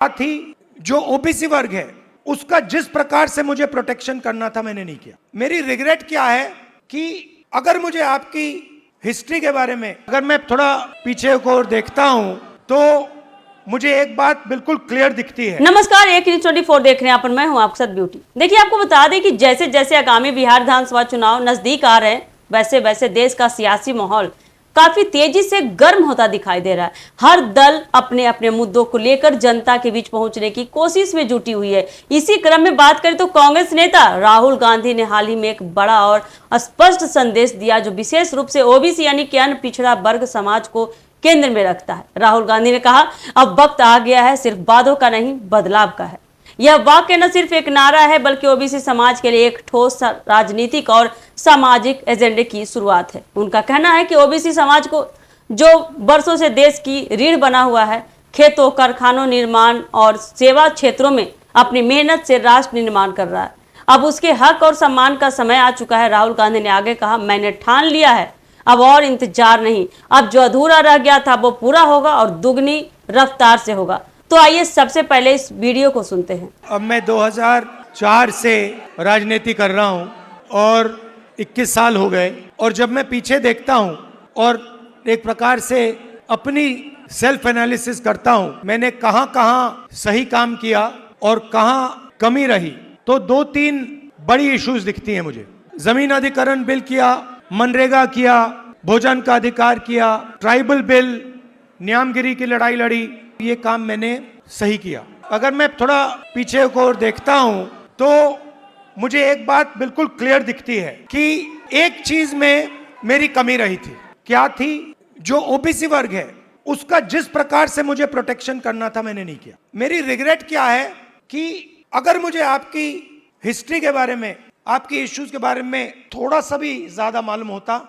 थी जो ओबीसी वर्ग है उसका जिस प्रकार से मुझे प्रोटेक्शन करना था मैंने नहीं किया। मेरी रिग्रेट क्या है कि अगर मुझे आपकी हिस्ट्री के बारे में अगर मैं थोड़ा पीछे को देखता हूं तो मुझे एक बात बिल्कुल क्लियर दिखती है। नमस्कार, एक न्यूज़ 24 देख रहे हैं अपन, मैं हूं आपके साथ ब्यूटी। देखिए, आपको बता दें कि जैसे जैसे आगामी बिहार विधानसभा चुनाव नजदीक आ रहे हैं वैसे वैसे देश का सियासी माहौल काफी तेजी से गर्म होता दिखाई दे रहा है। हर दल अपने अपने मुद्दों को लेकर जनता के बीच पहुंचने की कोशिश में जुटी हुई है। इसी क्रम में बात करें तो कांग्रेस नेता राहुल गांधी ने हाल ही में एक बड़ा और स्पष्ट संदेश दिया जो विशेष रूप से ओबीसी यानी कि अन्य पिछड़ा वर्ग समाज को केंद्र में रखता है। राहुल गांधी ने कहा, अब वक्त आ गया है सिर्फ वादों का नहीं बदलाव का है। यह वाक्य न सिर्फ एक नारा है बल्कि ओबीसी समाज के लिए एक ठोस राजनीतिक और सामाजिक एजेंडे की शुरुआत है। उनका कहना है कि ओबीसी समाज को जो वर्षों से देश की रीढ़ बना हुआ है, खेतों, कारखानों, निर्माण और सेवा क्षेत्रों में अपनी मेहनत से राष्ट्र निर्माण कर रहा है। अब उसके हक और सम्मान का समय आ चुका है। राहुल गांधी ने आगे कहा, मैंने ठान लिया है, अब और इंतजार नहीं। अब जो अधूरा रह गया था वो पूरा होगा और दुगनी रफ्तार से होगा। तो आइए सबसे पहले इस वीडियो को सुनते हैं। अब मैं 2004 से राजनीति कर रहा हूं और 21 साल हो गए और जब मैं पीछे देखता हूं और एक प्रकार से अपनी सेल्फ एनालिसिस करता हूं, मैंने कहां कहां सही काम किया और कहां कमी रही, तो 2-3 बड़ी इश्यूज दिखती हैं मुझे। जमीन अधिग्रहण बिल किया, मनरेगा किया, भोजन का अधिकार किया, ट्राइबल बिल, न्यामगिरी की लड़ाई लड़ी, ये काम मैंने सही किया। अगर मैं थोड़ा पीछे को देखता हूं तो मुझे एक बात बिल्कुल क्लियर दिखती है कि एक चीज में मेरी कमी रही थी। क्या थी? जो ओबीसी वर्ग है उसका जिस प्रकार से मुझे प्रोटेक्शन करना था मैंने नहीं किया। मेरी रिग्रेट क्या है कि अगर मुझे आपकी हिस्ट्री के बारे में, आपकी इश्यूज के बारे में थोड़ा सा भी ज्यादा मालूम होता,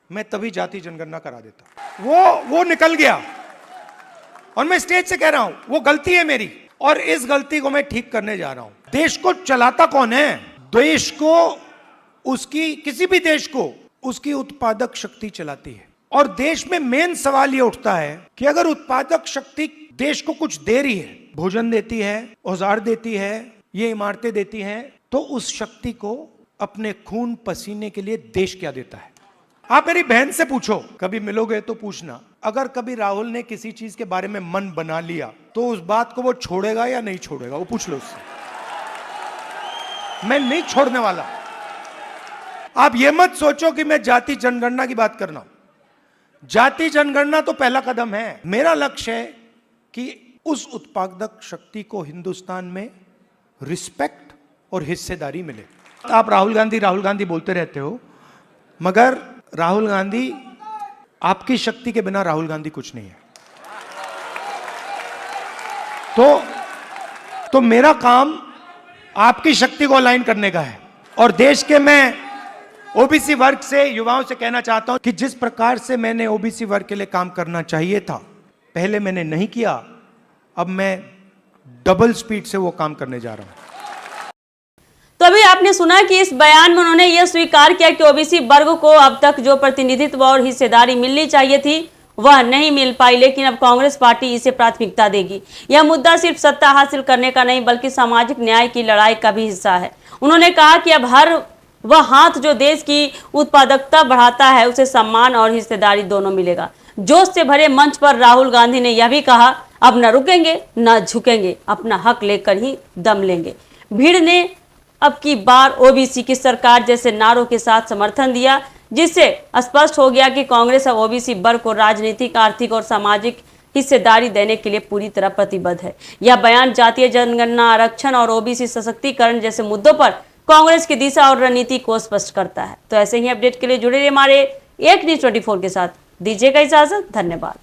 मैं तभी जाति जनगणना करा देता। वो निकल गया और मैं स्टेज से कह रहा हूं वो गलती है मेरी और इस गलती को मैं ठीक करने जा रहा हूं। देश को चलाता कौन है? देश को उसकी, किसी भी देश को उसकी उत्पादक शक्ति चलाती है। और देश में मेन सवाल ये उठता है कि अगर उत्पादक शक्ति देश को कुछ दे रही है, भोजन देती है, औजार देती है, ये इमारतें देती हैं, तो उस शक्ति को अपने खून पसीने के लिए देश क्या देता है? आप मेरी बहन से पूछो, कभी मिलोगे तो पूछना, अगर कभी राहुल ने किसी चीज के बारे में मन बना लिया तो उस बात को वो छोड़ेगा या नहीं छोड़ेगा, वो पूछ लो उससे। मैं नहीं छोड़ने वाला। आप ये मत सोचो कि मैं जाति जनगणना की बात करना हूं। जाति जनगणना तो पहला कदम है। मेरा लक्ष्य है कि उस उत्पादक शक्ति को हिंदुस्तान में रिस्पेक्ट और हिस्सेदारी मिले। आप राहुल गांधी बोलते रहते हो, मगर राहुल गांधी, आपकी शक्ति के बिना राहुल गांधी कुछ नहीं है। तो मेरा काम आपकी शक्ति को अलाइन करने का है। और देश के मैं ओबीसी वर्ग से, युवाओं से कहना चाहता हूं कि जिस प्रकार से मैंने ओबीसी वर्ग के लिए काम करना चाहिए था, पहले मैंने नहीं किया, अब मैं डबल स्पीड से वो काम करने जा रहा हूं। तो अभी आपने सुना कि इस बयान में उन्होंने यह स्वीकार किया कि ओबीसी वर्ग को अब तक जो प्रतिनिधित्व और हिस्सेदारी मिलनी चाहिए थी वह नहीं मिल पाई, लेकिन अब कांग्रेस पार्टी इसे प्राथमिकता देगी। यह मुद्दा सिर्फ सत्ता हासिल करने का नहीं बल्कि सामाजिक न्याय की लड़ाई का भी हिस्सा है। उन्होंने कहा कि अब हर वह हाथ जो देश की उत्पादकता बढ़ाता है उसे सम्मान और हिस्सेदारी दोनों मिलेगा। जोश से भरे मंच पर राहुल गांधी ने यह भी कहा, अब न रुकेंगे न झुकेंगे, अपना हक लेकर ही दम लेंगे। भीड़ ने अब की बार ओबीसी की सरकार जैसे नारों के साथ समर्थन दिया, जिससे स्पष्ट हो गया कि कांग्रेस अब ओबीसी वर्ग को राजनीतिक, आर्थिक और सामाजिक हिस्सेदारी देने के लिए पूरी तरह प्रतिबद्ध है। यह बयान जातीय जनगणना, आरक्षण और ओबीसी सशक्तिकरण जैसे मुद्दों पर कांग्रेस की दिशा और रणनीति को स्पष्ट करता है। तो ऐसे ही अपडेट के लिए जुड़े रहिए हमारे एक न्यूज़ 24 के साथ। दीजिएगा इजाजत, धन्यवाद।